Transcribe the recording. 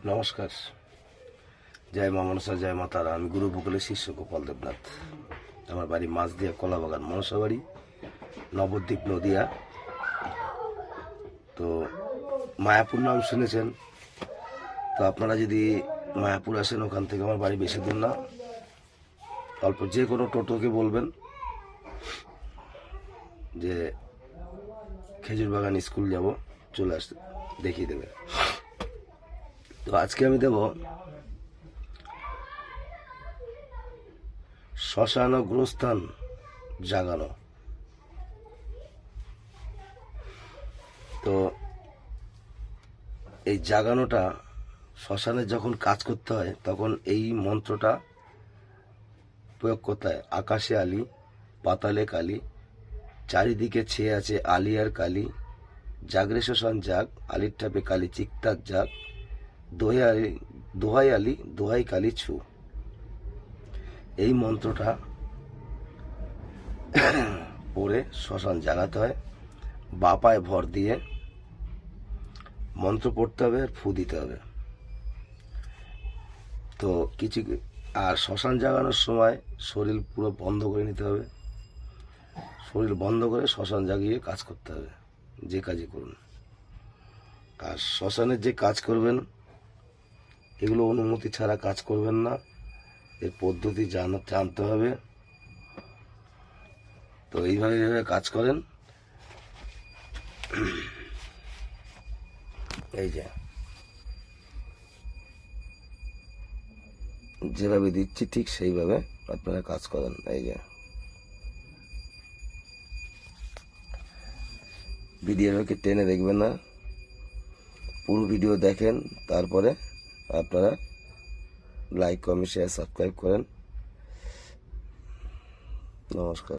নমস্কার, জয় মা মনসা, জয় মা তারা। আমি গুরু বকুলের শিষ্য গোপাল দেবনাথ। আমার বাড়ি মাছদিয়া কলাবাগান মনসা বাড়ি, নবদ্বীপ নদিয়া। তো মায়াপুর নাম শুনেছেন, তো আপনারা যদি মায়াপুর আসেন, ওখান থেকে আমার বাড়ি বেশি দূর না, অল্প। যে কোনো টোটোকে বলবেন যে খেজুরবাগান স্কুল যাব, চলে আসতে দেখিয়ে দেবে। তো আজকে আমি দেব শ্মশান ও গোরস্থান জাগানো। তো এই জাগানোটা শ্মশানে যখন কাজ করতে হয়, তখন এই মন্ত্রটা প্রয়োগ করতে হয়। আকাশে আলি, পাতালে কালি, চারিদিকে ছেয়ে আছে আলি আর কালি, জাগরে শ্মশান জাগ, আলির টাপে কালি চিকতাক জাগ, দোহাই আলি দোহাই কালি ছু। এই মন্ত্রটা পড়ে শ্মশান জাগাতে হয়। বাপায় ভর দিয়ে মন্ত্র পড়তে হবে আর ফু দিতে হবে। তো কিছু আর শ্মশান জাগানোর সময় শরীর পুরো বন্ধ করে নিতে হবে। শরীর বন্ধ করে শ্মশান জাগিয়ে কাজ করতে হবে, যে কাজই করুন। আর শ্মশানের যে কাজ করবেন, এগুলো অনুমতি ছাড়া কাজ করবেন না, এর পদ্ধতি জানতে হবে। তো এইভাবে কাজ করেন। এই যে যেভাবে দিচ্ছি ঠিক সেইভাবে আপনারা কাজ করেন। এই যে ভিডিওটাকে টেনে দেখবেন না, পুরো ভিডিও দেখেন, তারপরে আপনারা লাইক, কমেন্ট, শেয়ার, সাবস্ক্রাইব করেন। নমস্কার।